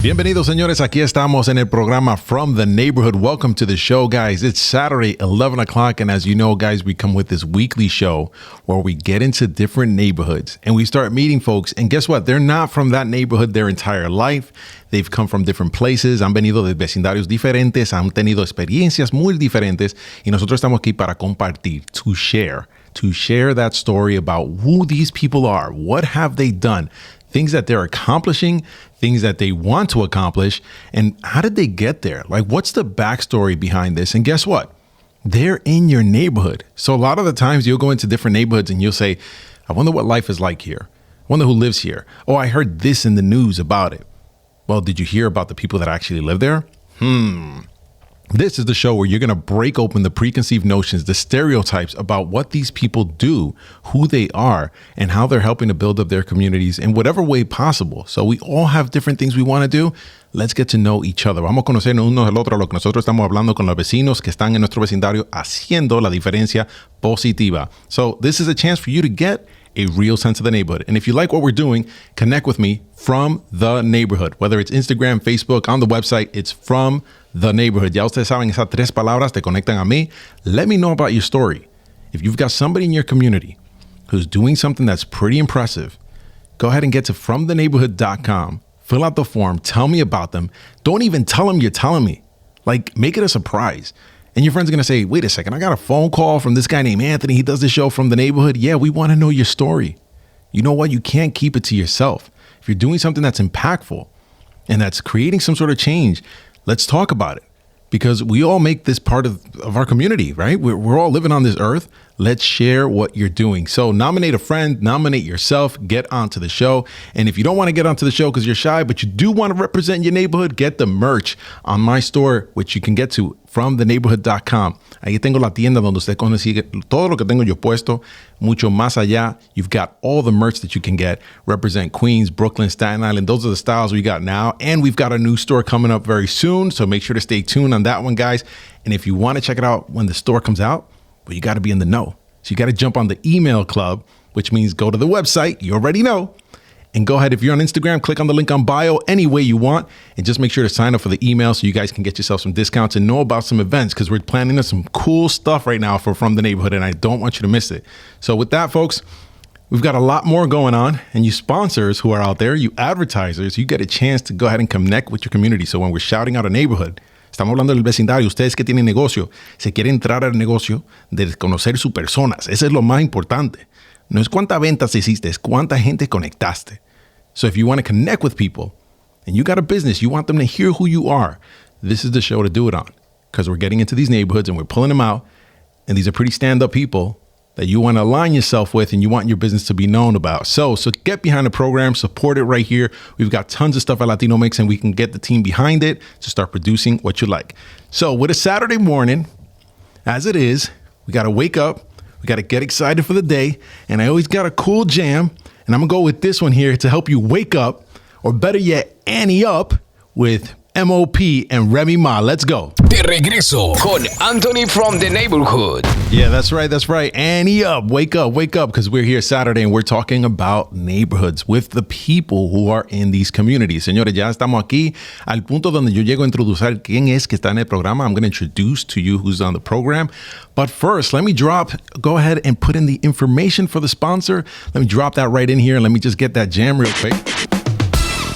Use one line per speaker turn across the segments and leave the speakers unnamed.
Bienvenidos, señores. Aquí estamos en el programa From the Neighborhood. Welcome to the show, guys. It's Saturday, 11 o'clock. And as you know, guys, we come with this weekly show where we get into different neighborhoods and we start meeting folks. And guess what? They're not from that neighborhood their entire life. They've come from different places. Han venido de vecindarios diferentes. Han tenido experiencias muy diferentes. Y nosotros estamos aquí para compartir, to share that story about who these people are. What have they done? Things that they're accomplishing, things that they want to accomplish, and how did they get there? Like, what's the backstory behind this? And guess what? They're in your neighborhood. So a lot of the times you'll go into different neighborhoods and you'll say, I wonder what life is like here. I wonder who lives here. Oh, I heard this in the news about it. Well, did you hear about the people that actually live there? This is the show where you're going to break open the preconceived notions, the stereotypes about what these people do, who they are, and how they're helping to build up their communities in whatever way possible. So we all have different things we want to do. Let's get to know each other. Vamos a conocernos unos al otro, lo que nosotros estamos hablando con los vecinos que están en nuestro vecindario, haciendo la diferencia positiva. So this is a chance for you to get a real sense of the neighborhood. And if you like what we're doing, connect with me from the neighborhood. Whether it's Instagram, Facebook, on the website, it's from the neighborhood. Ya ustedes saben, esas tres palabras te conectan a mí. Let me know about your story. If you've got somebody in your community who's doing something that's pretty impressive, go ahead and get to fromtheneighborhood.com. Fill out the form. Tell me about them. Don't even tell them you're telling me. Like, make it a surprise. And your friends are going to say, wait a second, I got a phone call from this guy named Anthony. He does the show From the Neighborhood. Yeah, we want to know your story. You know what? You can't keep it to yourself. If you're doing something that's impactful and that's creating some sort of change, let's talk about it, because we all make this part of our community, right? We're all living on this earth. Let's share what you're doing. So nominate a friend, nominate yourself, get onto the show. And if you don't want to get onto the show because you're shy, but you do want to represent your neighborhood, get the merch on my store, which you can get to fromtheneighborhood.com. Ahí tengo la tienda donde usted consigue todo lo que tengo yo puesto, mucho más allá. You've got all the merch that you can get. Represent Queens, Brooklyn, Staten Island. Those are the styles we got now. And we've got a new store coming up very soon. So make sure to stay tuned on that one, guys. And if you want to check it out when the store comes out, well, you got to be in the know. So you got to jump on the email club, which means go to the website. You already know. And go ahead. If you're on Instagram, click on the link on bio any way you want. And just make sure to sign up for the email so you guys can get yourself some discounts and know about some events, because we're planning some cool stuff right now From the Neighborhood, and I don't want you to miss it. So with that, folks, we've got a lot more going on. And you sponsors who are out there, you advertisers, you get a chance to go ahead and connect with your community. So when we're shouting out a neighborhood, estamos hablando del vecindario, ustedes que tienen negocio, se quieren entrar al negocio de conocer sus personas. Eso es lo más importante. No es cuántas ventas hiciste, es cuánta gente conectaste. So if you want to connect with people and you got a business, you want them to hear who you are, this is the show to do it on, because we're getting into these neighborhoods and we're pulling them out. And these are pretty stand-up people that you want to align yourself with and you want your business to be known about. So get behind the program, support it right here. We've got tons of stuff at Latino Mixx, and we can get the team behind it to start producing what you like. So with a Saturday morning, as it is, we got to wake up. We got to get excited for the day. And I always got a cool jam. And I'm going to go with this one here to help you wake up, or better yet, Annie up, with MOP and Remy Ma. Let's go.
De regreso con Anthony from the Neighborhood.
Yeah, that's right. That's right. Annie up. Wake up. Wake up. Because we're here Saturday and we're talking about neighborhoods with the people who are in these communities. Señores, ya estamos aquí al punto donde yo llego a introducir quién es que está en el programa. I'm going to introduce to you who's on the program. But first, let me go ahead and put in the information for the sponsor. Let me drop that right in here. Let me just get that jam real quick.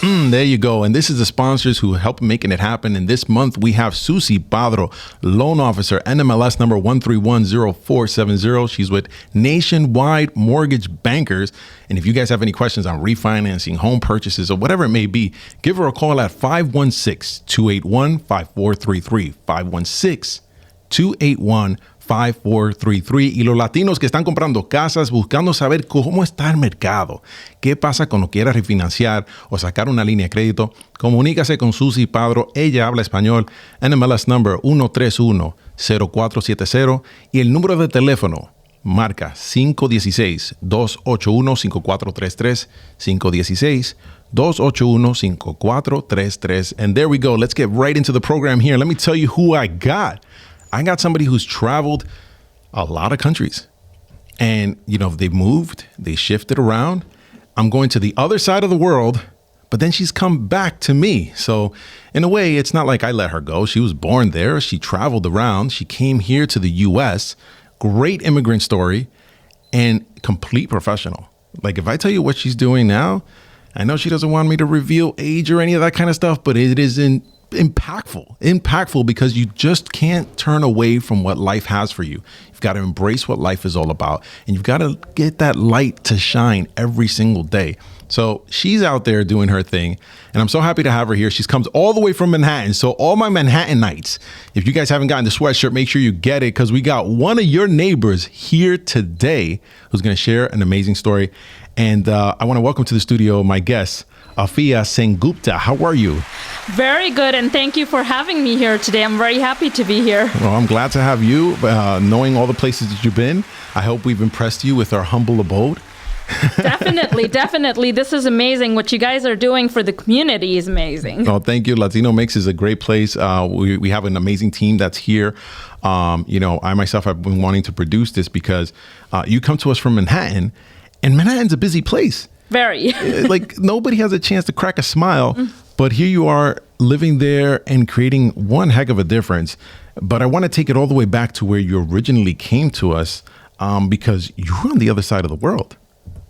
There you go. And this is the sponsors who help making it happen. And this month we have Susie Padro, loan officer, NMLS number 1310470. She's with Nationwide Mortgage Bankers. And if you guys have any questions on refinancing, home purchases, or whatever it may be, give her a call at 516-281-5433. 516-281-5433. 5433. Y los latinos que están comprando casas buscando saber cómo está el mercado, qué pasa cuando quieras refinanciar o sacar una línea de crédito, comunícase con Susie Padro. Ella habla español. NMLS number 1310470 y el número de teléfono marca 516-281-5433. 516-281-5433. And there we go. Let's get right into the program here. Let me tell you who I got. I got somebody who's traveled a lot of countries, and, you know, they've moved, they shifted around. I'm going to the other side of the world, but then she's come back to me. So in a way, it's not like I let her go. She was born there. She traveled around. She came here to the US. Great immigrant story and complete professional. Like if I tell you what she's doing now, I know she doesn't want me to reveal age or any of that kind of stuff, but it is impactful because you just can't turn away from what life has for you. You've got to embrace what life is all about, and you've got to get that light to shine every single day. So she's out there doing her thing, and I'm so happy to have her here. She comes all the way from Manhattan. So all my Manhattanites, if you guys haven't gotten the sweatshirt, make sure you get it because we got one of your neighbors here today who's going to share an amazing story. And I want to welcome to the studio my guest, Afia Sengupta. How are you?
Very good, and thank you for having me here today. I'm very happy to be here.
Well, I'm glad to have you. Knowing all the places that you've been, I hope we've impressed you with our humble abode.
Definitely. This is amazing. What you guys are doing for the community is amazing.
Oh, thank you. Latino Mixx is a great place. We have an amazing team that's here. I myself have been wanting to produce this because you come to us from Manhattan, and Manhattan's a busy place.
Very.
Like nobody has a chance to crack a smile, but here you are living there and creating one heck of a difference. But I want to take it all the way back to where you originally came to us because you were on the other side of the world.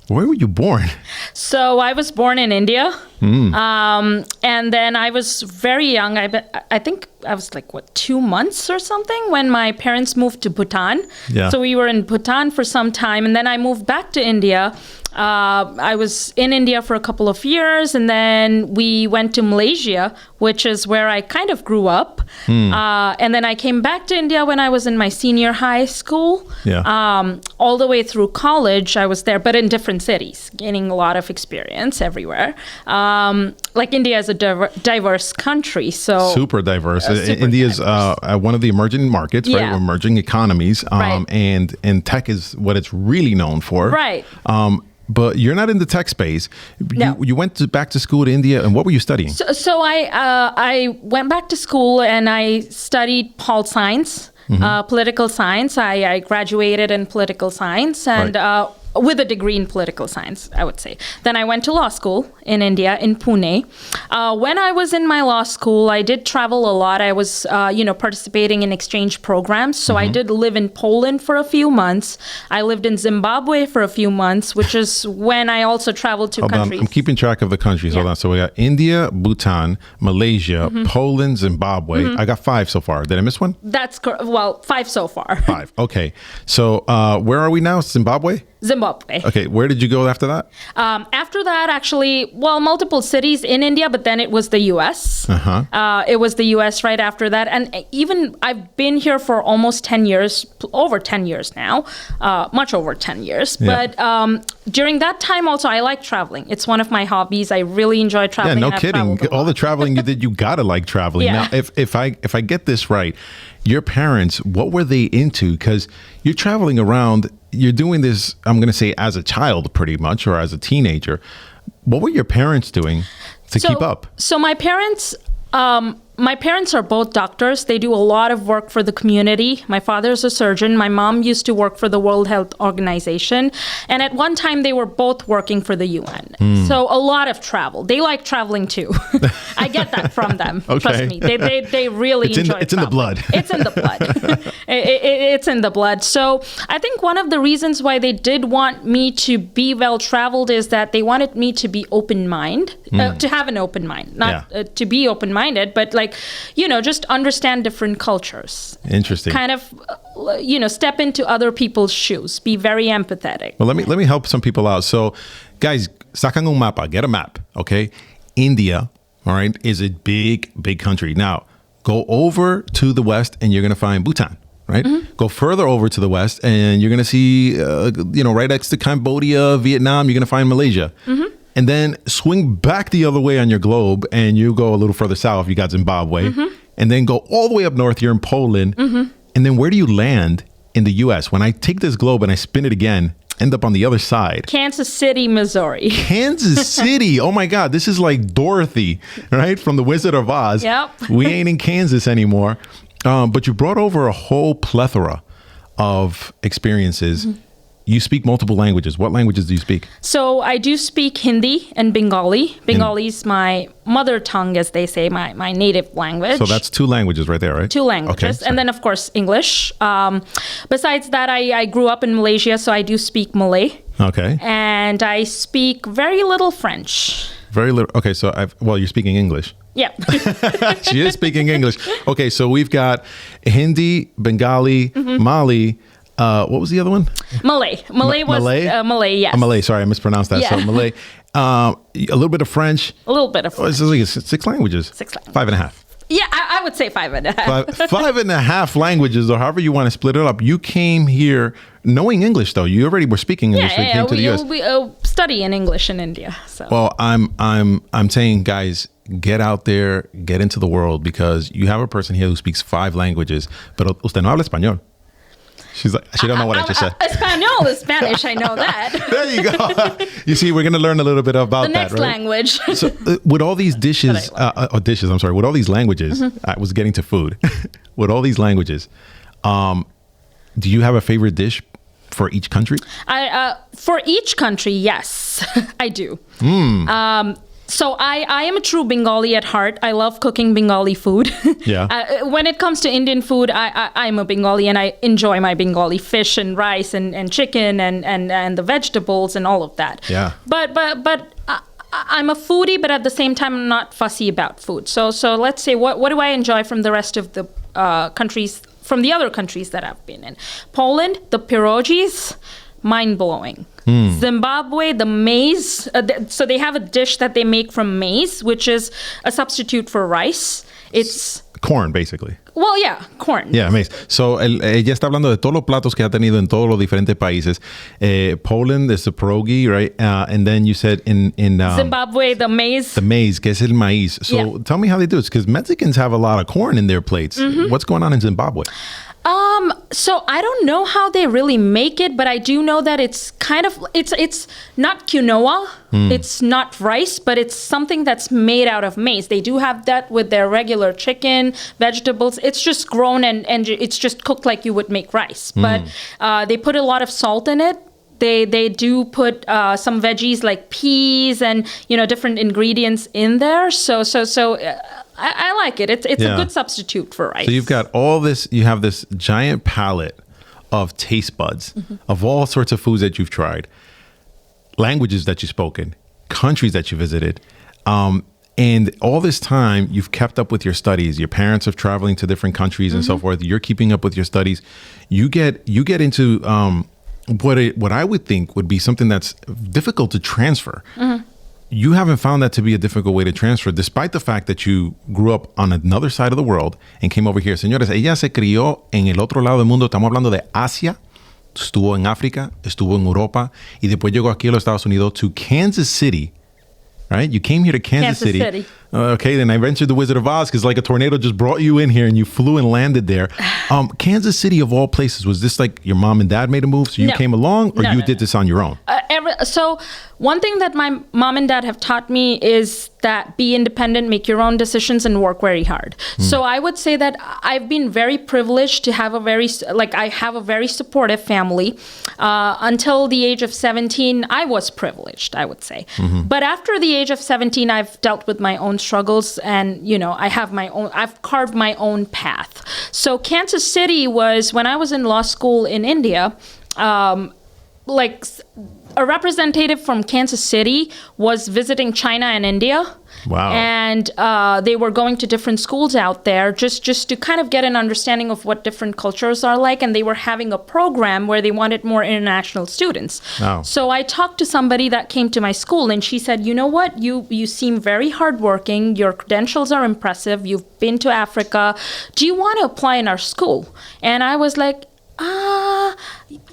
Where were you born?
So I was born in India, and then I was very young. I think I was like, 2 months or something when my parents moved to Bhutan.
Yeah.
So we were in Bhutan for some time, and then I moved back to India. I was in India for a couple of years, and then we went to Malaysia, which is where I kind of grew up. And then I came back to India when I was in my senior high school.
Yeah.
All the way through college, I was there, but in different cities, gaining a lot of experience everywhere. Like India is a diverse country, so
super diverse. India is one of the emerging markets, right?
Yeah.
Emerging economies,
Right.
and tech is what it's really known for,
Right.
But you're not in the tech space.
No.
You went back to school to India, and what were you studying?
So I went back to school and I studied pol science, political science. I graduated in political science and with a degree in political science, I would say. Then I went to law school in India, in Pune. When I was in my law school, I did travel a lot. I was, participating in exchange programs. So I did live in Poland for a few months. I lived in Zimbabwe for a few months, which is when I also traveled to countries.
I'm keeping track of the countries. Hold on. So we got India, Bhutan, Malaysia, Poland, Zimbabwe. I got 5 so far. Did I miss one?
That's correct. Well, 5 so far.
5. Okay. So where are we now? Zimbabwe?
Zimbabwe.
Okay. Where did you go after that?
After that, actually, multiple cities in India, but then it was the U.S. It was the U.S. right after that. And even I've been here for almost 10 years, over 10 years now, much over 10 years.
Yeah.
But during that time also, I like traveling. It's one of my hobbies. I really enjoy traveling.
Yeah, no
and I've
kidding.
traveled a
All
lot.
the traveling you did, you gotta like traveling.
Yeah.
Now, if I get this right, your parents, what were they into? Because you're traveling around, you're doing this, I'm going to say as a child pretty much, or as a teenager. What were your parents doing to keep up?
So my parents are both doctors. They do a lot of work for the community. My father's a surgeon. My mom used to work for the World Health Organization. And at one time, they were both working for the UN. So a lot of travel. They like traveling too. I get that from them.
Okay.
Trust me. They really enjoy
It's in the blood.
It's in the blood. It's in the blood. So I think one of the reasons why they did want me to be well-traveled is that they wanted me to be open-minded, to have an open mind, not to be open-minded, but just understand different cultures.
Interesting.
Kind of, step into other people's shoes. Be very empathetic.
Well, let me help some people out. So, guys, sacan un mapa. Get a map, okay? India, all right, is a big, big country. Now, go over to the west, and you're going to find Bhutan. Right? Go further over to the west, and you're going to see, right next to Cambodia, Vietnam, you're going to find Malaysia. And then swing back the other way on your globe, and you go a little further south, you got Zimbabwe. And then go all the way up north, you're in Poland. And then where do you land in the U.S.? When I take this globe and I spin it again, end up on the other side.
Kansas City, Missouri.
Kansas City. Oh my God. This is like Dorothy, right? From The Wizard of Oz.
Yep.
We ain't in Kansas anymore. But you brought over a whole plethora of experiences. you speak multiple languages. What languages do you speak?
So I do speak Hindi and Bengali. Bengali is my mother tongue, as they say, my native language.
So that's 2 languages right there, right?
2 languages.
Okay,
and then, of course, English. Besides that, I grew up in Malaysia, so I do speak Malay.
Okay.
And I speak very little French.
Very little. Okay, so you're speaking English.
Yeah.
She is speaking English. Okay, so we've got Hindi, Bengali, Mali. What was the other one?
Malay. Malay was Malay. Yes.
Malay. Sorry, I mispronounced that.
Yeah.
So Malay. A little bit of French.
A little bit of French.
This is like 6 languages.
6 languages.
5.5.
Yeah, I would say 5.5.
5.5 languages, or however you want to split it up. You came here knowing English, though. You already were speaking English when you came to the US.
We study in English in India. So.
Well, I'm saying, guys, get out there, get into the world, because you have a person here who speaks 5 languages, pero usted no habla español. She's like, she don't know what I just said.
Espanol is Spanish. I know that.
There you go. You see, we're going to learn a little bit about
the
that,
next
right?
language.
So with all these dishes, with all these languages, I was getting to food. With all these languages, do you have a favorite dish for each country?
For each country, yes, I do. So I am a true Bengali at heart. I love cooking Bengali food.
Yeah.
When it comes to Indian food, I'm a Bengali, and I enjoy my Bengali fish and rice and chicken and the vegetables and all of that.
Yeah.
But I'm a foodie, but at the same time, I'm not fussy about food. So let's say, what do I enjoy from the rest of the countries, from the other countries that I've been in? Poland, the pierogies, mind-blowing. Zimbabwe, the maize. So they have a dish that they make from maize, which is a substitute for rice. It's
corn, basically.
Well, yeah, corn.
Yeah, maize. So ella está hablando de todos los platos que ha tenido en todos los diferentes países. Poland is the pierogi, right? And then you said in
Zimbabwe, the maize.
The maize, que es el maíz. So tell me how they do it, because Mexicans have a lot of corn in their plates. What's going on in Zimbabwe?
So I don't know how they really make it, but I do know that it's kind of, it's not quinoa, it's not rice, but it's something that's made out of maize. They do have that with their regular chicken, vegetables. It's just grown and it's just cooked like you would make rice. But they put a lot of salt in it. They do put some veggies like peas and, different ingredients in there. So I like it. It's a good substitute for rice.
So you've got all this, you have this giant palette of taste buds of all sorts of foods that you've tried, languages that you've spoken, countries that you visited. And all this time you've kept up with your studies. Your parents are traveling to different countries and so forth. You're keeping up with your studies. You get into what I would think would be something that's difficult to transfer. You haven't found that to be a difficult way to transfer, despite the fact that you grew up on another side of the world and came over here. Señores, ella se crió en el otro lado del mundo. Estamos hablando de Asia. Estuvo en África, estuvo en Europa, y después llegó aquí a los Estados Unidos to Kansas City. Right? You came here to Kansas City. Okay, then I ventured the Wizard of Oz because like a tornado just brought you in here and you flew and landed there. Kansas City, of all places, was this like your mom and dad made a move, so you came along, or you did this on your own?
So one thing that my mom and dad have taught me is that be independent, make your own decisions, and work very hard. So I would say that I've been very privileged to have I have a very supportive family. Until the age of 17, I was privileged, I would say. But after the age of 17, I've dealt with my own struggles, and I've carved my own path. So Kansas City was, when I was in law school in India, a representative from Kansas City was visiting China and India.
Wow.
And they were going to different schools out there just to kind of get an understanding of what different cultures are like. And they were having a program where they wanted more international students.
Wow.
So I talked to somebody that came to my school, and she said, you know what? You seem very hardworking. Your credentials are impressive. You've been to Africa. Do you want to apply in our school? And I was like,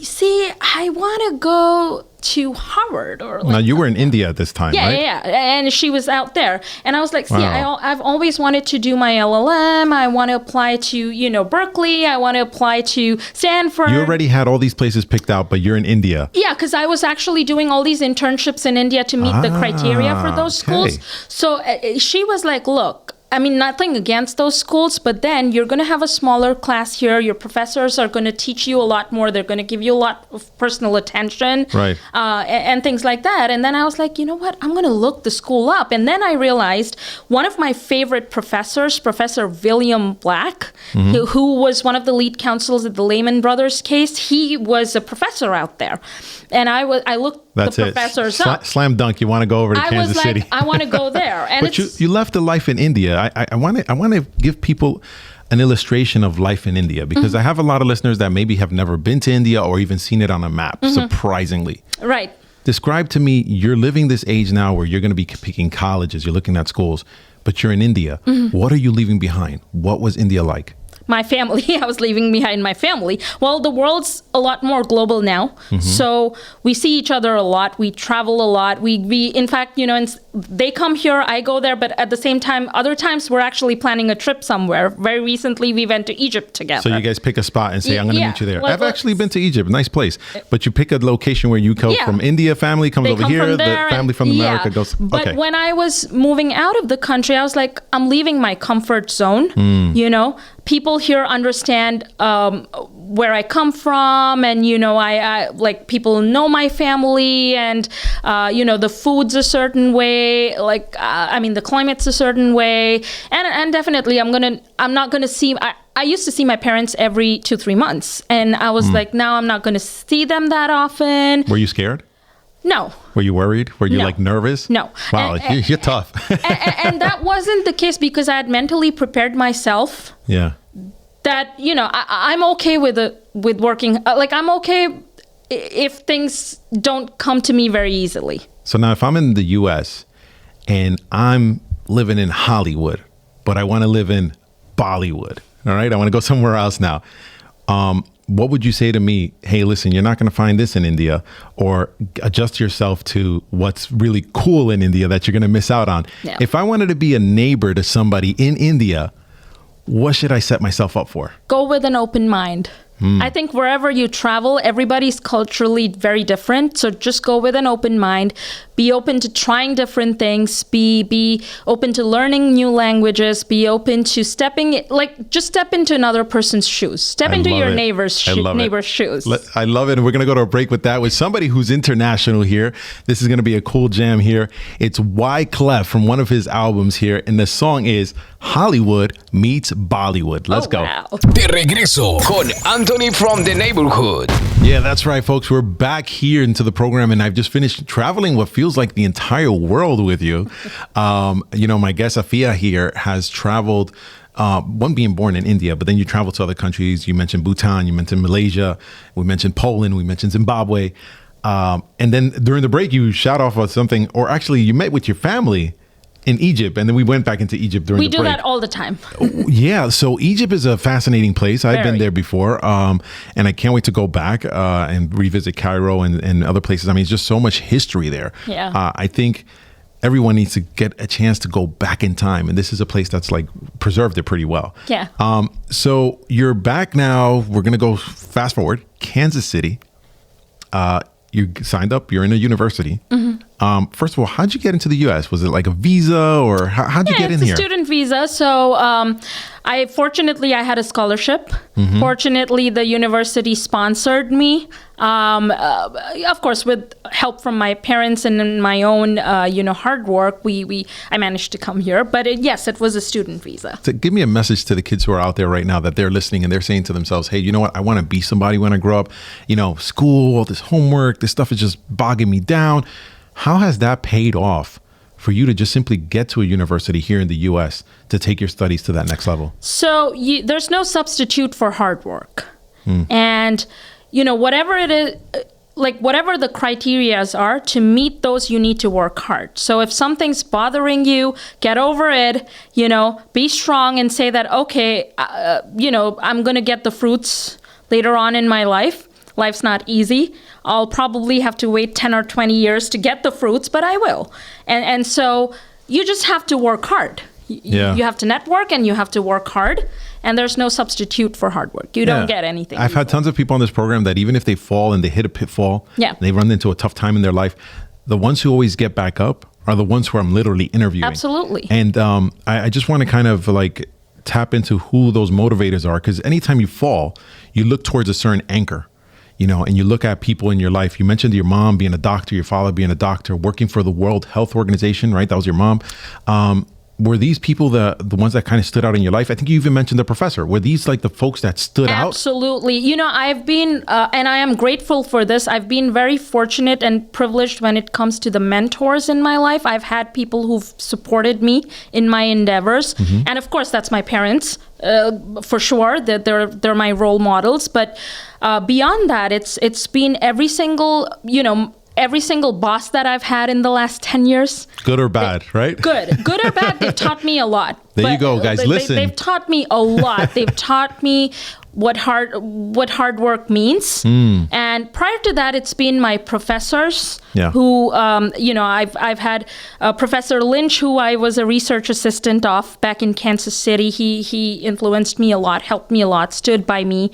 see, I want to go to Harvard or
now you were in India at this time, right?
Yeah, and she was out there, and I was like, see,
Wow.
I've always wanted to do my LLM. I want to apply to Berkeley. I want to apply to Stanford.
You already had all these places picked out, but you're in India.
Yeah, because I was actually doing all these internships in India to meet the criteria for those schools.
Okay.
So she was like, look, I mean, nothing against those schools, but then you're going to have a smaller class here. Your professors are going to teach you a lot more. They're going to give you a lot of personal attention,
right?
And things like that. And then I was like, you know what? I'm going to look the school up. And then I realized one of my favorite professors, Professor William Black, who was one of the lead counsels at the Lehman Brothers case, he was a professor out there. And I looked the professors up.
Slam dunk. You want to go over to Kansas City?
I want to go there. And
but you left a life in India. I want to give people an illustration of life in India because I have a lot of listeners that maybe have never been to India or even seen it on a map. Surprisingly,
right.
Describe to me. You're living this age now where you're going to be picking colleges. You're looking at schools, but you're in India. What are you leaving behind? What was India like?
My family. I was leaving behind my family. Well, the world's a lot more global now. So we see each other a lot. We travel a lot. We in fact, they come here, I go there, but at the same time, other times we're actually planning a trip somewhere. Very recently, we went to Egypt together.
So you guys pick a spot and say, I'm going to meet you there. I've actually been to Egypt. Nice place. But you pick a location where you come from India, family comes over here, the family from America goes,
But when I was moving out of the country, I was like, I'm leaving my comfort zone, People here understand where I come from, and I like people know my family, and the food's a certain way, like the climate's a certain way, and definitely I'm not gonna see. I used to see my parents every 2-3 months, and I was like, now I'm not gonna see them that often.
Were you scared?
No.
Were you worried? Were you nervous?
No.
Wow, you're tough.
and that wasn't the case because I had mentally prepared myself.
Yeah.
That I'm okay with working. I'm okay if things don't come to me very easily.
So now, if I'm in the U.S. and I'm living in Hollywood, but I want to live in Bollywood, all right, I want to go somewhere else now. What would you say to me? Hey, listen, you're not going to find this in India, or adjust yourself to what's really cool in India that you're going to miss out on.
Yeah.
If I wanted to be a neighbor to somebody in India, what should I set myself up for?
Go with an open mind. I think wherever you travel, everybody's culturally very different. So just go with an open mind. Be open to trying different things. Be open to learning new languages. Be open to step into another person's shoes. Step into your neighbor's shoes.
I love it. And we're going to go to a break with that with somebody who's international here. This is going to be a cool jam here. It's Wyclef from one of his albums here. And the song is Hollywood Meets Bollywood. Let's go.
Wow.
De regreso con Anthony from the neighborhood.
Yeah, that's right, folks. We're back here into the program, and I've just finished traveling what feels like the entire world with you. My guest Afia here has traveled, one being born in India, but then you travel to other countries. You mentioned Bhutan, you mentioned Malaysia, we mentioned Poland, we mentioned Zimbabwe. And then during the break, you shot off of something, or actually you met with your family in Egypt, and then we went back into Egypt during the break.
We do that all the time.
Yeah, so Egypt is a fascinating place. I've been there before, and I can't wait to go back and revisit Cairo and other places. I mean, it's just so much history there.
Yeah.
I think everyone needs to get a chance to go back in time, and this is a place that's like preserved it pretty well.
Yeah.
So you're back now. We're going to go fast forward. Kansas City. You signed up, you're in a university. First of all, how'd you get into the U.S.? Was it like a visa, or how'd you get in here?
It's a student visa. So I had a scholarship. Fortunately, the university sponsored me. Of course, with help from my parents and my own, hard work, I managed to come here. But it was a student visa.
So give me a message to the kids who are out there right now that they're listening and they're saying to themselves, hey, you know what? I want to be somebody when I grow up. School, all this homework, this stuff is just bogging me down. How has that paid off for you to just simply get to a university here in the U.S. to take your studies to that next level?
So there's no substitute for hard work. And, whatever it is, whatever the criterias are, to meet those, you need to work hard. So if something's bothering you, get over it, be strong and say that, okay, I'm going to get the fruits later on in my life. Life's not easy. I'll probably have to wait 10 or 20 years to get the fruits, but I will. And so you just have to work hard. You have to network and you have to work hard. And there's no substitute for hard work. You don't get anything.
I've had tons of people on this program that even if they fall and they hit a pitfall, they run into a tough time in their life, the ones who always get back up are the ones who I'm literally interviewing.
Absolutely.
And I just want to kind of like tap into who those motivators are, because anytime you fall, you look towards a certain anchor, you know, and you look at people in your life. You mentioned your mom being a doctor, your father being a doctor, working for the World Health Organization, right? That was your mom. Were these people the ones that kind of stood out in your life? I think you even mentioned the professor. Were these like the folks that stood out?
Absolutely. You know, I've been, and I am grateful for this, I've been very fortunate and privileged when it comes to the mentors in my life. I've had people who've supported me in my endeavors. And of course, that's my parents, for sure, that they're my role models. But beyond that, it's been every single, every single boss that I've had in the last 10 years.
Good or bad, right? Good
or bad, they've taught me a lot.
There you go, guys. Listen.
They've taught me a lot. They've taught me what hard work means. And prior to that, it's been my professors who, I've had Professor Lynch, who I was a research assistant of back in Kansas City. He influenced me a lot, helped me a lot, stood by me.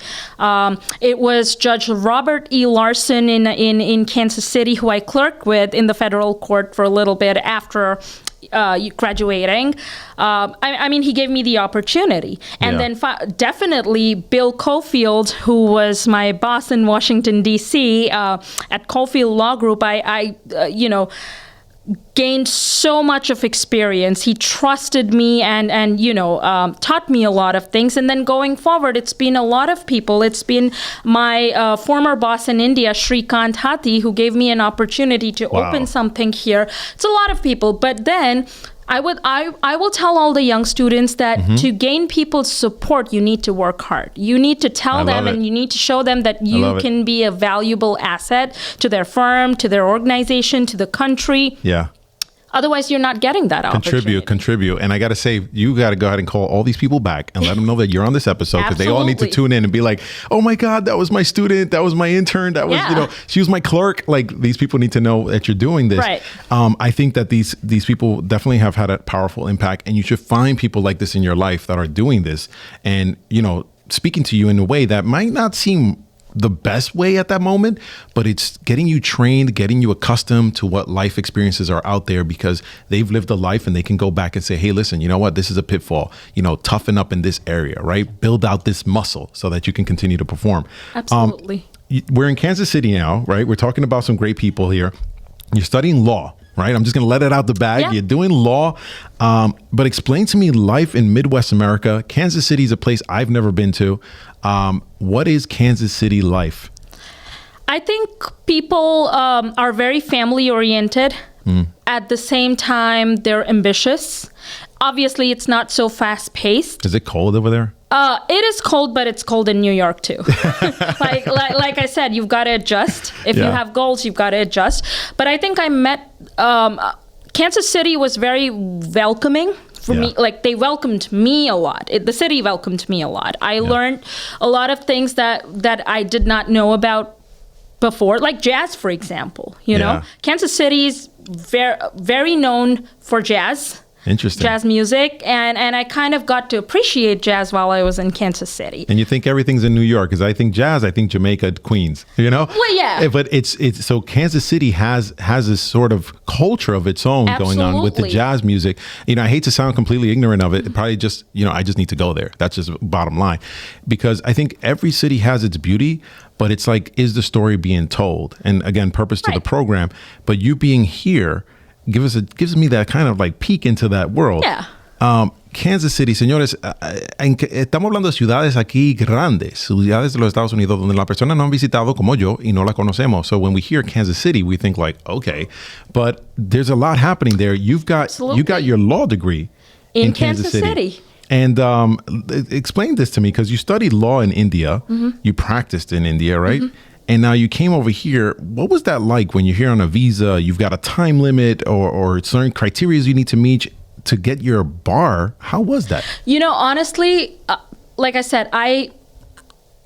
It was Judge Robert E. Larson in Kansas City, who I clerked with in the federal court for a little bit after graduating. I mean, he gave me the opportunity. And then definitely Bill Caulfield, who was my boss in Washington, D.C. At Caulfield Law Group, I gained so much of experience. He trusted me and taught me a lot of things. And then going forward, it's been a lot of people. It's been my former boss in India, Shrikant Hati, who gave me an opportunity to open something here. It's a lot of people. But then I will tell all the young students that to gain people's support, you need to work hard. You need to tell them and you need to show them that you can be a valuable asset to their firm, to their organization, to the country.
Yeah.
Otherwise, you're not getting that opportunity.
Contribute. And I got to say, you got to go ahead and call all these people back and let them know that you're on this episode, because they all need to tune in and be like, oh my God, that was my student. That was my intern. That was, she was my clerk. Like, these people need to know that you're doing this.
Right.
I think that these people definitely have had a powerful impact, and you should find people like this in your life that are doing this and, speaking to you in a way that might not seem the best way at that moment, but it's getting you trained, getting you accustomed to what life experiences are out there, because they've lived a life and they can go back and say, hey, listen, you know what? This is a pitfall, toughen up in this area, right? Build out this muscle so that you can continue to perform.
Absolutely.
We're in Kansas City now, right? We're talking about some great people here. You're studying law, right? I'm just going to let it out the bag. Yeah. You're doing law. But explain to me life in Midwest America. Kansas City is a place I've never been to. What is Kansas City life?
I think people are very family oriented. At the same time, they're ambitious. Obviously, it's not so fast paced.
Is it cold over there?
It is cold, but it's cold in New York too. like I said, you've got to adjust. If you have goals, you've got to adjust. But I think I met Kansas City was very welcoming for me. Like, they welcomed me a lot. The city welcomed me a lot. I learned a lot of things that I did not know about before, like jazz, for example. Kansas City is very known for jazz.
Interesting.
Jazz music, and I kind of got to appreciate jazz while I was in Kansas City.
And you think everything's in New York, because I think jazz, I think Jamaica, Queens, Well,
yeah.
But it's so Kansas City has this sort of culture of its own going on with the jazz music. I hate to sound completely ignorant of it. Probably just, I just need to go there. That's just bottom line. Because I think every city has its beauty, but it's like, is the story being told? And again, purpose to the program. But you being here gives me that kind of like peek into that world.
Yeah.
Kansas City, señores, estamos hablando de ciudades aquí grandes, ciudades de los Estados Unidos donde las personas no han visitado como yo y no la conocemos. So when we hear Kansas City, we think like, okay, but there's a lot happening there. You got your law degree in Kansas City. And explain this to me, because you studied law in India, you practiced in India, right? And now you came over here. What was that like when you're here on a visa? You've got a time limit or certain criteria you need to meet to get your bar. How was that?
Honestly, like I said,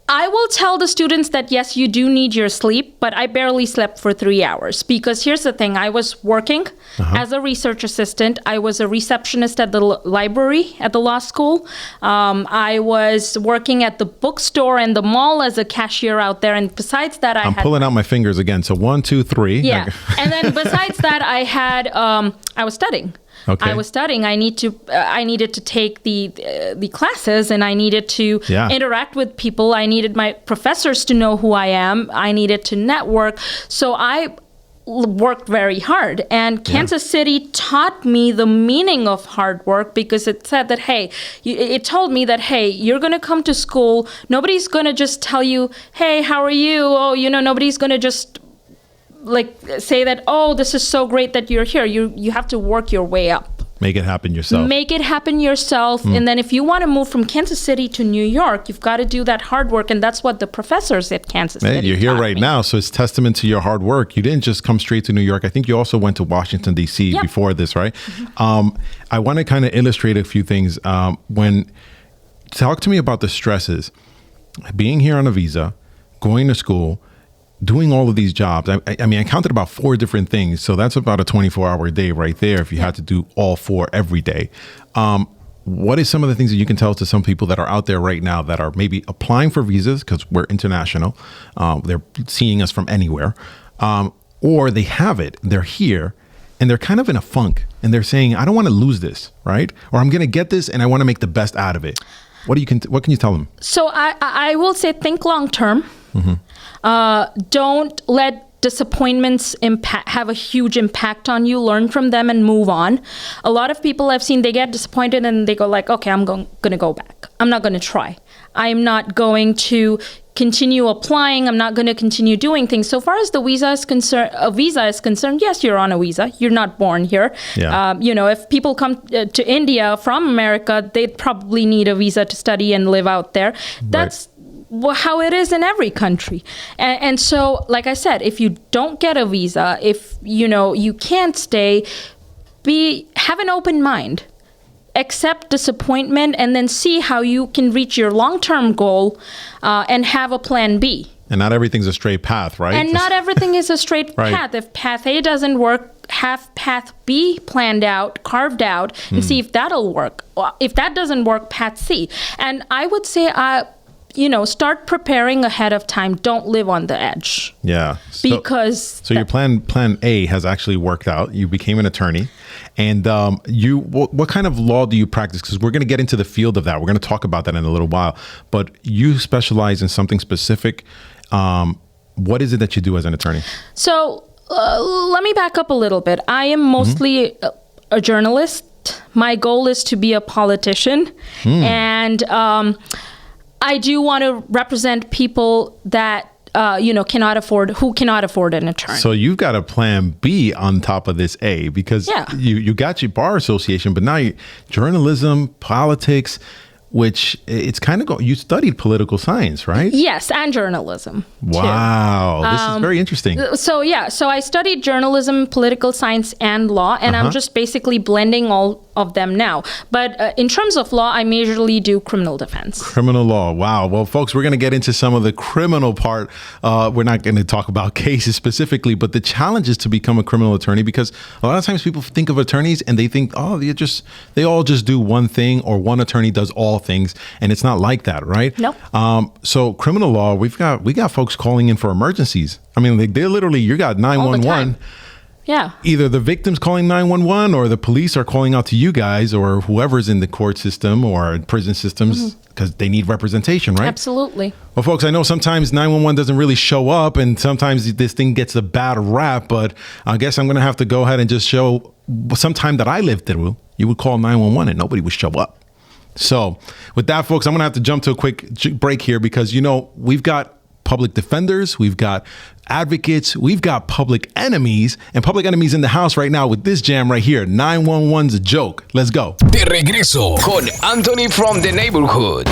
I will tell the students that, yes, you do need your sleep, but I barely slept for 3 hours because here's the thing. I was working as a research assistant. I was a receptionist at the library at the law school. I was working at the bookstore and the mall as a cashier out there. And besides that,
I'm pulling out my fingers again. So 1, 2, 3.
Yeah. And then besides that, I was studying.
Okay.
I was studying. I needed to take the classes, and I needed to interact with people. I needed my professors to know who I am. I needed to network. So I worked very hard. And Kansas City taught me the meaning of hard work because it said that, it told me that, you're going to come to school. Nobody's going to just tell you, hey, how are you? Oh, nobody's going to just say that, oh, this is so great that you're here. You have to work your way up.
Make it happen yourself.
And then if you want to move from Kansas City to New York, you've got to do that hard work. And that's what the professors at Kansas City
you're here right now. So it's testament to your hard work. You didn't just come straight to New York. I think you also went to Washington, D.C. before this, right? Mm-hmm. I want to kind of illustrate a few things. Talk to me about the stresses. Being here on a visa, going to school, doing all of these jobs. I mean, I counted about 4 different things. So that's about a 24-hour day right there if you had to do all 4 every day. What is some of the things that you can tell to some people that are out there right now that are maybe applying for visas because we're international, they're seeing us from anywhere, or they have it, they're here, and they're kind of in a funk, and they're saying, I don't want to lose this, right? Or I'm going to get this, and I want to make the best out of it. What can you tell them?
So I will say think long term. Mm-hmm. Don't let disappointments have a huge impact on you. Learn from them and move on. A lot of people I've seen, they get disappointed and they go like, okay, I'm going to go back. I'm not going to try. I'm not going to continue applying. I'm not going to continue doing things. So far as a visa is concerned, yes, you're on a visa. You're not born here.
Yeah.
If people come to India from America, they'd probably need a visa to study and live out there. That's how it is in every country. And so, like I said, if you don't get a visa, if you can't stay, have an open mind. Accept disappointment and then see how you can reach your long-term goal and have a plan B.
And not everything's a straight path, right?
And not everything is a straight path. If path A doesn't work, have path B planned out, carved out, and see if that'll work. If that doesn't work, path C. And I would say, start preparing ahead of time. Don't live on the edge.
Yeah. So your plan A has actually worked out. You became an attorney. And what kind of law do you practice? Because we're going to get into the field of that. We're going to talk about that in a little while. But you specialize in something specific. What is it that you do as an attorney? So
let me back up a little bit. I am mostly a journalist. My goal is to be a politician. And I do want to represent people that cannot afford an attorney.
So you've got a plan B on top of this A because you got your bar association, but now journalism, politics, which it's kind of you studied political science, right?
Yes, and journalism.
Wow, this is very interesting.
So I studied journalism, political science, and law, and I'm just basically blending all of them now. But in terms of law, I majorly do criminal defense.
Criminal law. Wow. Well, folks, we're going to get into some of the criminal part. We're not going to talk about cases specifically, but the challenge is to become a criminal attorney because a lot of times people think of attorneys and they think, oh, they all just do one thing or one attorney does all things. And it's not like that, right?
No.
So criminal law, we got folks calling in for emergencies. I mean, they're literally, you got 911.
Yeah.
Either the victim's calling 911 or the police are calling out to you guys or whoever's in the court system or prison systems because they need representation, right?
Absolutely.
Well, folks, I know sometimes 911 doesn't really show up and sometimes this thing gets a bad rap, but I guess I'm going to have to go ahead and just show some time that I lived through. You would call 911 and nobody would show up. So with that, folks, I'm going to have to jump to a quick break here because, we've got public defenders, we've got advocates, we've got public enemies, and public enemies in the house right now with this jam right here. 911's a joke. Let's go.
De regreso con Anthony from the neighborhood.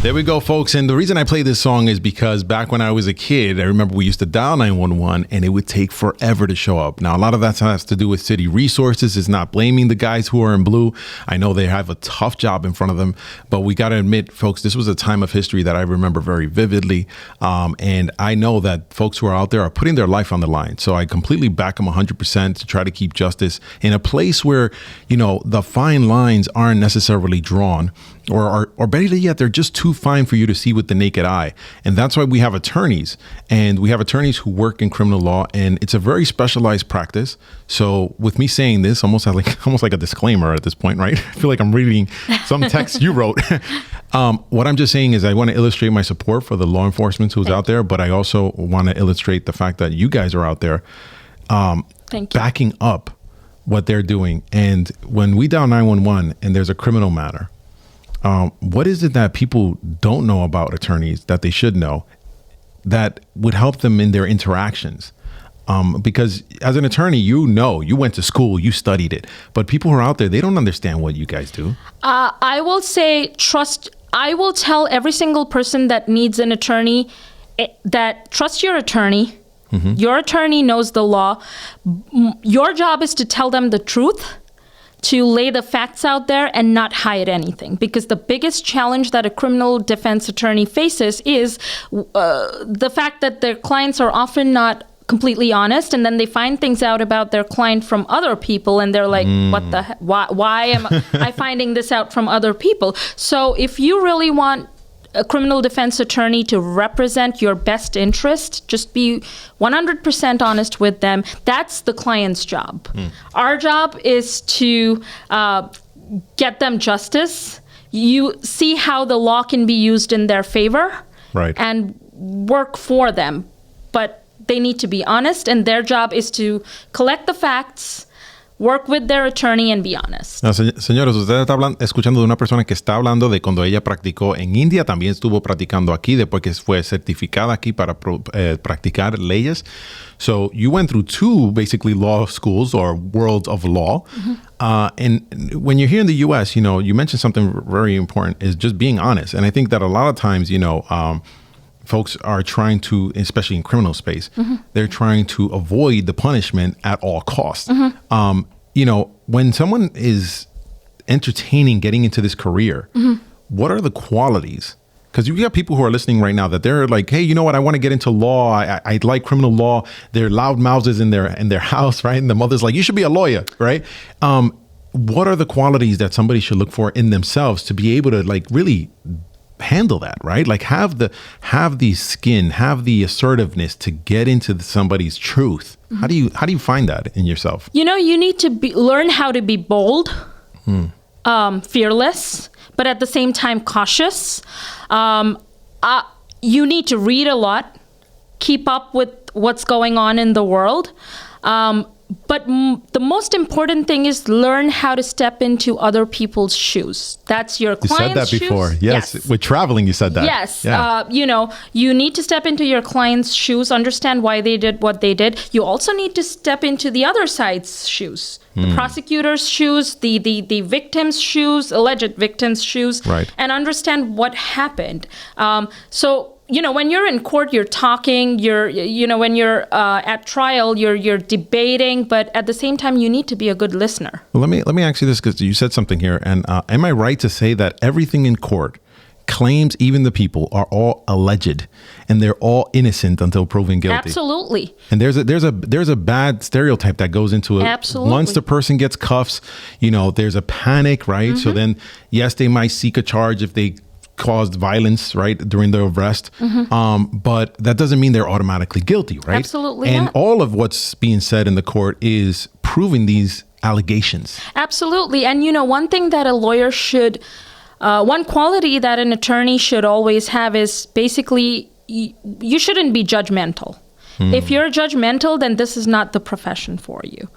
There we go, folks. And the reason I play this song is because back when I was a kid, I remember we used to dial 911 and it would take forever to show up. Now, a lot of that has to do with city resources. It's not blaming the guys who are in blue. I know they have a tough job in front of them, but we got to admit, folks, this was a time of history that I remember very vividly. And I know that folks who are out there are putting their life on the line. So I completely back them 100% to try to keep justice in a place where, you know, the fine lines aren't necessarily drawn. Or better yet, they're just too fine for you to see with the naked eye. And that's why we have attorneys. And we have attorneys who work in criminal law. And it's a very specialized practice. So with me saying this, almost like a disclaimer at this point, right? I feel like I'm reading some text you wrote. What I'm just saying is I want to illustrate my support for the law enforcement who's out there. But I also want to illustrate the fact that you guys are out there backing up what they're doing. And when we dial 911 and there's a criminal matter, what is it that people don't know about attorneys that they should know that would help them in their interactions? Because as an attorney, you went to school, you studied it, but people who are out there, they don't understand what you guys do.
I will say I will tell every single person that needs an attorney that trust your attorney. Mm-hmm. Your attorney knows the law. Your job is to tell them the truth, to lay the facts out there and not hide anything. Because the biggest challenge that a criminal defense attorney faces is the fact that their clients are often not completely honest, and then they find things out about their client from other people, and they're like, what the heck? Why am I finding this out from other people? So if you really want a criminal defense attorney to represent your best interest, just be 100% honest with them. That's the client's job. Our job is to get them justice. You see how the law can be used in their favor, right, and work for them. But they need to be honest, and their job is to collect the facts, work with their attorney and be honest.
No, señores, usted está escuchando de una persona que está hablando de cuando ella practicó en India, también estuvo practicando aquí, después que fue certificada aquí para practicar leyes. So you went through two basically law schools or worlds of law. Mm-hmm. And when you're here in the U.S., you know, you mentioned something very important is just being honest. And I think that a lot of times, you know, folks are trying to, especially in criminal space, mm-hmm, they're trying to avoid the punishment at all costs. Mm-hmm. You know, when someone is entertaining getting into this career, mm-hmm, what are the qualities? Because you got people who are listening right now that they're like, hey, you know what? I want to get into law. I like criminal law. They're loud mouths in their house, right? And the mother's like, you should be a lawyer, right? What are the qualities that somebody should look for in themselves to be able to like really handle that, right? Like have the skin, have the assertiveness to get into somebody's truth. Mm-hmm. How do you find that in yourself? You
know, you need to learn how to be bold, fearless, but at the same time cautious. You need to read a lot, keep up with what's going on in the world. But the most important thing is learn how to step into other people's shoes. That's your client's shoes. You said that before.
Yes. With traveling, you said that.
Yes. Yeah. You know, you need to step into your client's shoes, understand why they did what they did. You also need to step into the other side's shoes. The prosecutor's shoes, the victim's shoes, alleged victim's shoes, right, and understand what happened. So, you know, when you're in court, you're talking, when you're at trial, you're debating, but at the same time, you need to be a good listener.
Well, let me ask you this, because you said something here, and am I right to say that everything in court, claims, even the people, are all alleged, and they're all innocent until proven guilty?
Absolutely.
And there's a bad stereotype that goes into it.
Absolutely.
Once the person gets cuffs, you know, there's a panic, right? Mm-hmm. So then, yes, they might seek a charge if they caused violence, right, during the arrest. Mm-hmm. But that doesn't mean they're automatically guilty, right?
Absolutely
And
not.
all of what's being said in the court is proving these allegations.
Absolutely. And, you know, one thing that a lawyer should, one quality that an attorney should always have is basically you shouldn't be judgmental. If you're judgmental, then this is not the profession for you.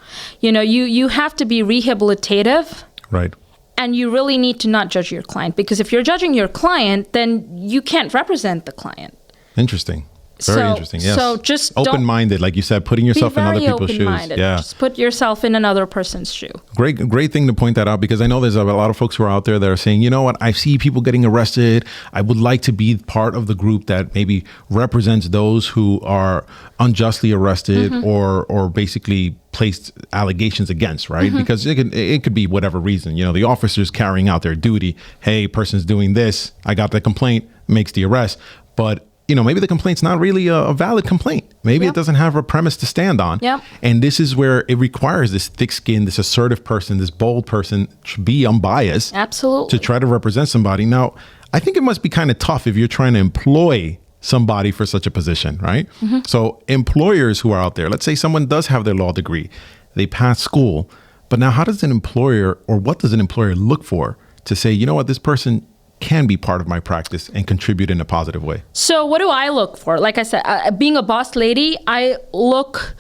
You know, you have to be rehabilitative.
Right.
And you really need to not judge your client, because if you're judging your client, then you can't represent the client.
Interesting. Very interesting. Yes.
So just
open-minded, like you said, putting yourself in other people's shoes. Yeah.
Just put yourself in another person's shoe.
Great thing to point that out, because I know there's a lot of folks who are out there that are saying, you know what, I see people getting arrested. I would like to be part of the group that maybe represents those who are unjustly arrested or basically placed allegations against, right? Because it could be whatever reason. You know, the officer's carrying out their duty. Hey, person's doing this. I got the complaint, makes the arrest. But you know, maybe the complaint's not really a valid complaint. Maybe it doesn't have a premise to stand on.
Yep.
And this is where it requires this thick skin, this assertive person, this bold person to be unbiased.
Absolutely.
To try to represent somebody. Now, I think it must be kind of tough if you're trying to employ somebody for such a position, right? So employers who are out there, let's say someone does have their law degree, they pass school, but now how does an employer, or what does an employer look for to say, you know what, this person can be part of my practice and contribute in a positive way?
So what do I look for? Like I said, being a boss lady, I look,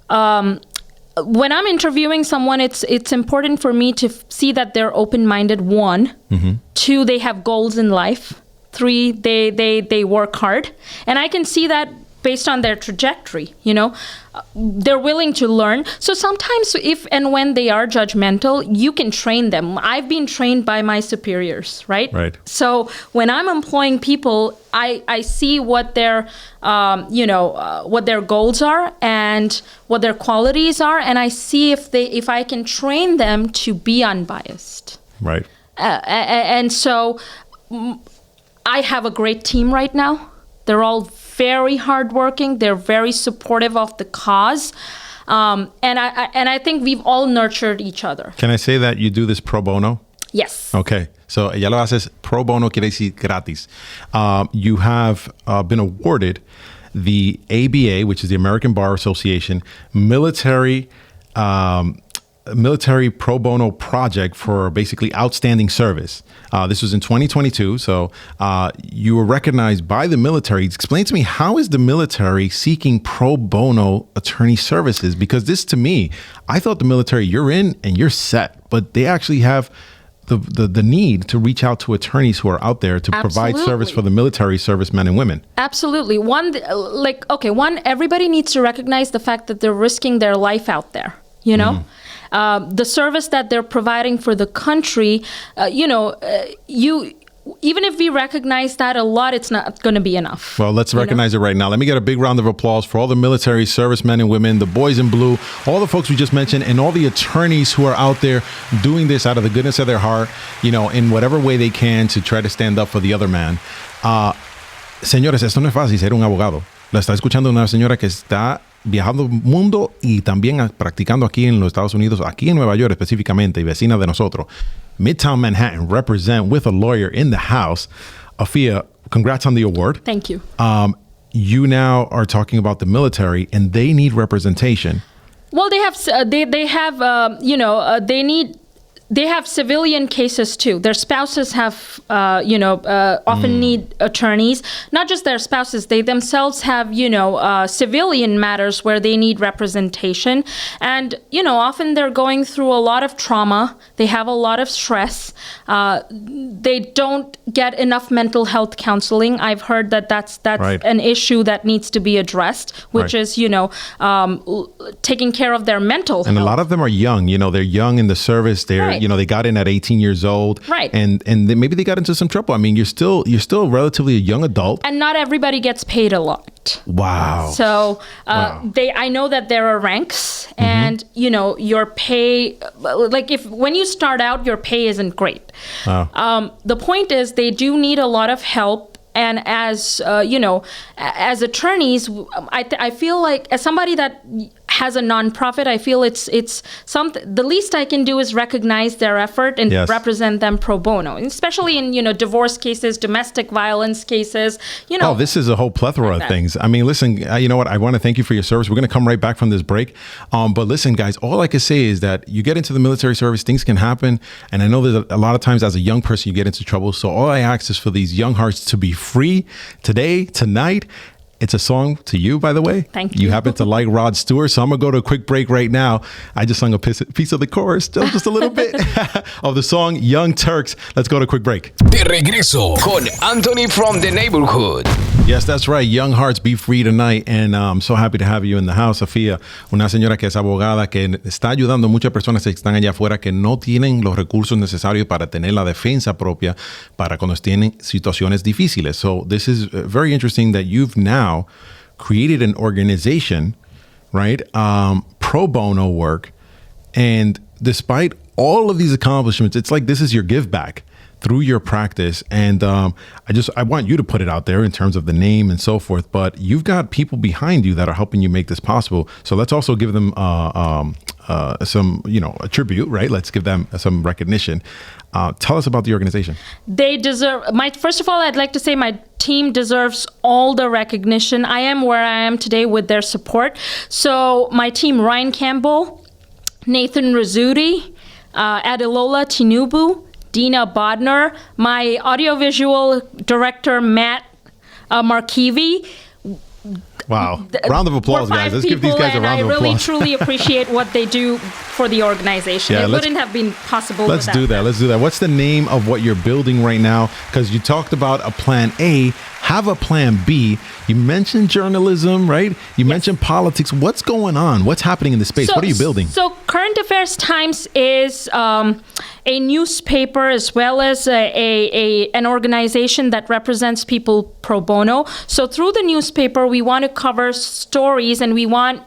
when I'm interviewing someone, it's important for me to see that they're open-minded, 1. 2, they have goals in life. 3, they work hard. And I can see that based on their trajectory, you know, they're willing to learn. So sometimes if and when they are judgmental, you can train them. I've been trained by my superiors, right?
Right.
So when I'm employing people, I see what their, what their goals are and what their qualities are. And I see if I can train them to be unbiased.
Right.
And so I have a great team right now. They're all very hardworking. They're very supportive of the cause. And I think we've all nurtured each other.
Can I say that you do this pro bono?
Yes.
Okay. So, ella lo haces pro bono, quiere decir gratis. You have been awarded the ABA, which is the American Bar Association, military pro bono project for basically outstanding service. This was in 2022. So you were recognized by the military. Explain to me, how is the military seeking pro bono attorney services? Because this, to me, I thought the military, you're in and you're set, but they actually have the need to reach out to attorneys who are out there to provide service for the military servicemen and women.
Absolutely. One, everybody needs to recognize the fact that they're risking their life out there, you know? The service that they're providing for the country, even if we recognize that a lot, it's not going to be enough.
Well, let's recognize it right now. Let me get a big round of applause for all the military servicemen and women, the boys in blue, all the folks we just mentioned, and all the attorneys who are out there doing this out of the goodness of their heart, you know, in whatever way they can to try to stand up for the other man. Señores, esto no es fácil ser un abogado. La está escuchando una señora que está viajando el mundo y también practicando aquí en los Estados Unidos, aquí en Nueva York específicamente, y vecina de nosotros. Midtown Manhattan, represent with a lawyer in the house. Afia, congrats on the award.
Thank you.
You now are talking about the military, and they need representation.
Well, they have civilian cases too. Their spouses have, often need attorneys. Not just their spouses, they themselves have, civilian matters where they need representation. And, often they're going through a lot of trauma. They have a lot of stress. They don't get enough mental health counseling. I've heard that's right. An issue that needs to be addressed, which right. is, taking care of their mental health.
And a lot of them are young. They're young in the service. They're, right. They got in at 18 years old.
Right.
And maybe they got into some trouble. I mean, you're still relatively a young adult.
And not everybody gets paid a lot.
Wow.
So I know that there are ranks, and your pay, when you start out, your pay isn't great. Wow. The point is, they do need a lot of help. And as as attorneys, I feel like, as somebody that has a nonprofit, I feel it's something. The least I can do is recognize their effort and yes. represent them pro bono, especially in divorce cases, domestic violence cases.
Oh, this is a whole plethora of things. I mean, listen, you know what? I want to thank you for your service. We're going to come right back from this break. But listen, guys, all I can say is that you get into the military service, things can happen, and I know there's a lot of times as a young person you get into trouble. So all I ask is for these young hearts to be free today, tonight, It's a song to you, by the way.
Thank you.
You happen to like Rod Stewart, so I'm going to go to a quick break right now. I just sung a piece of the chorus, just a little bit, of the song Young Turks. Let's go to a quick break.
De regreso con Anthony from the neighborhood.
Yes, that's right. Young Hearts Be Free tonight. And I'm so happy to have you in the house, Afia. Una señora que es abogada, que está ayudando a muchas personas que están allá afuera que no tienen los recursos necesarios para tener la defensa propia para cuando tienen situaciones difíciles. So this is very interesting that you've now created an organization, right? Pro-Bono work. And despite all of these accomplishments, it's like this is your give back through your practice. And I want you to put it out there in terms of the name and so forth, but you've got people behind you that are helping you make this possible. So let's also give them some, a tribute, right? Let's give them some recognition. Tell us about the organization.
They deserve, first of all, I'd like to say my team deserves all the recognition. I am where I am today with their support. So my team, Ryan Campbell, Nathan Rizzuti, Adelola Tinubu, Dina Bodner, my audiovisual director, Matt Markivi.
Wow. Round of applause, guys. Let's give these guys a round of applause.
I really, truly appreciate what they do for the organization. It wouldn't have been possible without them.
Let's do that. What's the name of what you're building right now? Because you talked about a plan A, have a plan B. You mentioned journalism, right? You mentioned politics. What's going on? What's happening in the space? What are you building?
So Current Affairs Times is a newspaper as well as an organization that represents people pro bono. So through the newspaper, we want to cover stories and we want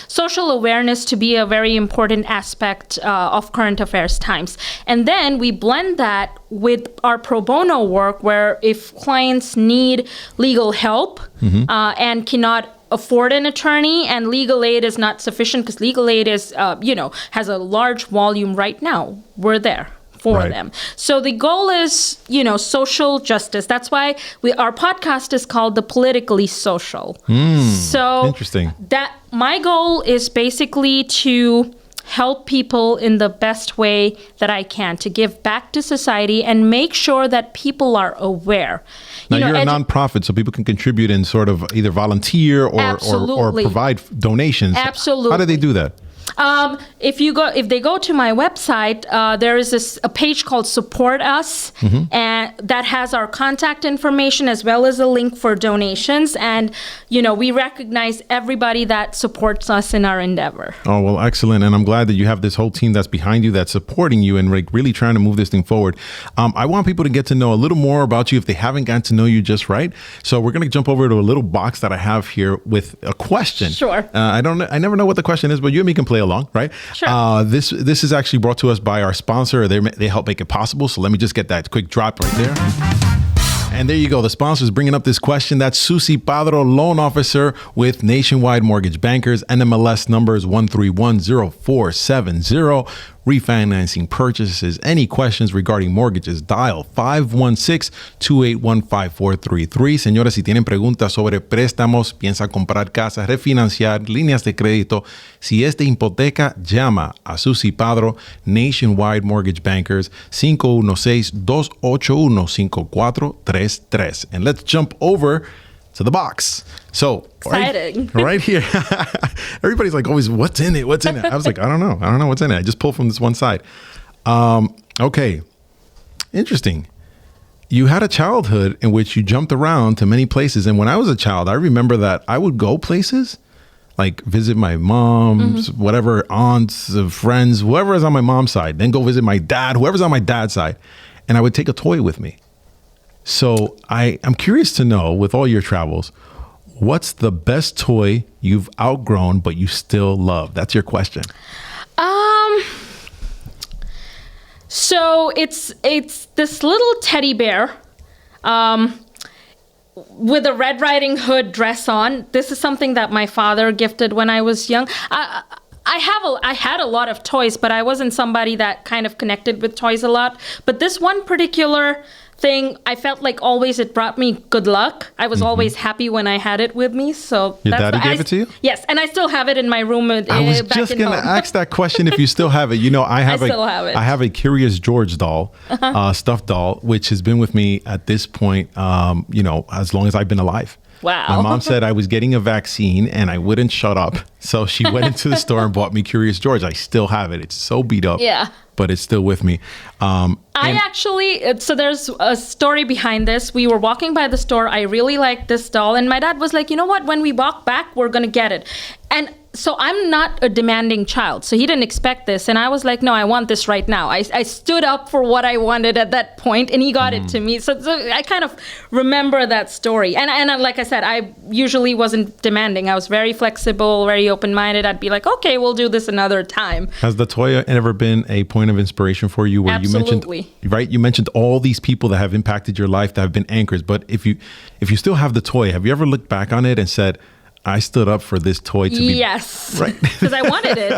social awareness to be a very important aspect of Current Affairs Times. And then we blend that with our pro bono work, where if clients need legal help and cannot afford an attorney and legal aid is not sufficient because legal aid is, has a large volume right now, we're there for them. So the goal is, social justice. That's why our podcast is called The Politically Social. So
interesting.
That my goal is basically to help people in the best way that I can, to give back to society and make sure that people are aware.
Now, you're a nonprofit, so people can contribute and sort of either volunteer or provide donations.
Absolutely.
How do they do that?
If they go to my website, there is a page called Support Us, and that has our contact information as well as a link for donations. And, we recognize everybody that supports us in our endeavor.
Oh, well, excellent. And I'm glad that you have this whole team that's behind you, that's supporting you and really trying to move this thing forward. I want people to get to know a little more about you if they haven't gotten to know you just right. So we're going to jump over to a little box that I have here with a question.
Sure.
I never know what the question is, but you and me can play along, right?
Sure.
This is actually brought to us by our sponsor. They help make it possible. So let me just get that quick drop right there. And there you go. The sponsor is bringing up this question. That's Susie Padro, loan officer with Nationwide Mortgage Bankers. NMLS number is 1310470. Refinancing purchases. Any questions regarding mortgages, dial 516-281-5433. Señores, si tienen preguntas sobre préstamos, piensa comprar casa, refinanciar, líneas de crédito, si es de hipoteca, llama a Susie Padro, Nationwide Mortgage Bankers, 516-281-5433. And let's jump over to the box. So
exciting.
Right here. Everybody's like always, what's in it? What's in it? I was like, I don't know what's in it. I just pulled from this one side. Okay. Interesting. You had a childhood in which you jumped around to many places. And when I was a child, I remember that I would go places like visit my mom's, whatever, aunts, friends, whoever is on my mom's side, then go visit my dad, whoever's on my dad's side. And I would take a toy with me. So I'm curious to know, with all your travels, what's the best toy you've outgrown but you still love? That's your question.
So it's this little teddy bear with a Red Riding Hood dress on. This is something that my father gifted when I was young. I had a lot of toys, but I wasn't somebody that kind of connected with toys a lot. But this one particular thing, I felt like always it brought me good luck. I was always happy when I had it with me. So
your daddy gave it to you?
Yes, and I still have it in my room.
I was just going to ask that question if you still have it. I still have it. I have a Curious George doll, stuffed doll, which has been with me at this point, as long as I've been alive.
Wow.
My mom said I was getting a vaccine and I wouldn't shut up. So she went into the store and bought me Curious George. I still have it. It's so beat up.
Yeah.
But it's still with me.
So there's a story behind this. We were walking by the store. I really liked this doll. And my dad was like, you know what? When we walk back, we're going to get it. And so I'm not a demanding child. So he didn't expect this. And I was like, no, I want this right now. I stood up for what I wanted at that point, and he got it to me. So I kind of remember that story. And like I said, I usually wasn't demanding. I was very flexible, very open-minded. I'd be like, okay, we'll do this another time.
Has the toy ever been a point of inspiration for you? Where
Absolutely.
You mentioned all these people that have impacted your life that have been anchors. But if you still have the toy, have you ever looked back on it and said, I stood up for this toy to be...
Yes.
Right.
Because I wanted it.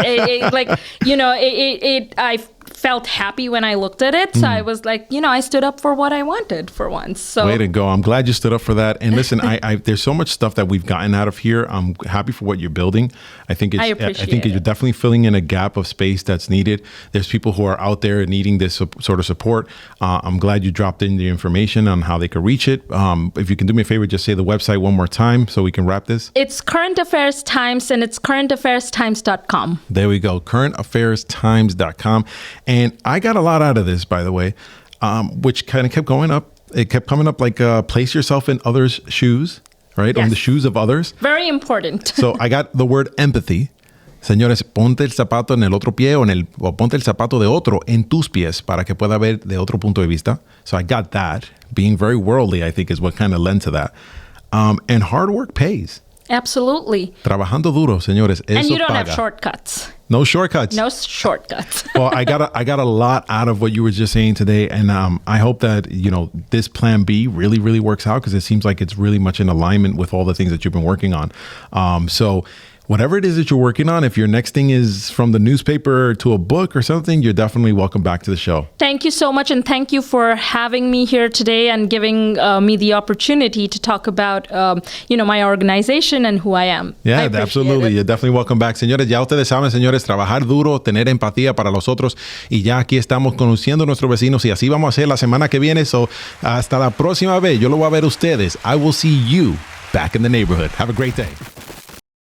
I felt happy when I looked at it. So I was like, I stood up for what I wanted for once. So
way to go. I'm glad you stood up for that. And listen, there's so much stuff that we've gotten out of here. I'm happy for what you're building. I think you're definitely filling in a gap of space that's needed. There's people who are out there needing this sort of support. I'm glad you dropped in the information on how they can reach it. If you can do me a favor, just say the website one more time so we can wrap this.
It's Current Affairs Times, and it's currentaffairs.times.com.
There we go. currentaffairs.times.com. And I got a lot out of this, by the way, which kind of kept going up. It kept coming up like place yourself in others' shoes, right?
Yes.
On the shoes of others.
Very important.
So I got the word empathy. Señores, ponte el zapato en el otro pie o ponte el zapato de otro en tus pies para que pueda ver de otro punto de vista. So I got that. Being very worldly, I think, is what kind of led to that. And hard work pays.
Absolutely.
Trabajando duro, señores. Eso
and you don't
paga.
have shortcuts.
No shortcuts.
No shortcuts.
Well, I got a lot out of what you were just saying today, and I hope that this plan B really, really works out, because it seems like it's really much in alignment with all the things that you've been working on. So whatever it is that you're working on, if your next thing is from the newspaper to a book or something, you're definitely welcome back to the show.
Thank you so much, and thank you for having me here today and giving me the opportunity to talk about my organization and who I am.
Yeah, absolutely. You're definitely welcome back. Señores, ya ustedes saben, señores, trabajar duro, tener empatía para los otros, y ya aquí estamos conociendo a nuestros vecinos, y así vamos a hacer la semana que viene. So, hasta la próxima vez. Yo lo voy a ver ustedes. I will see you back in the neighborhood. Have a great day.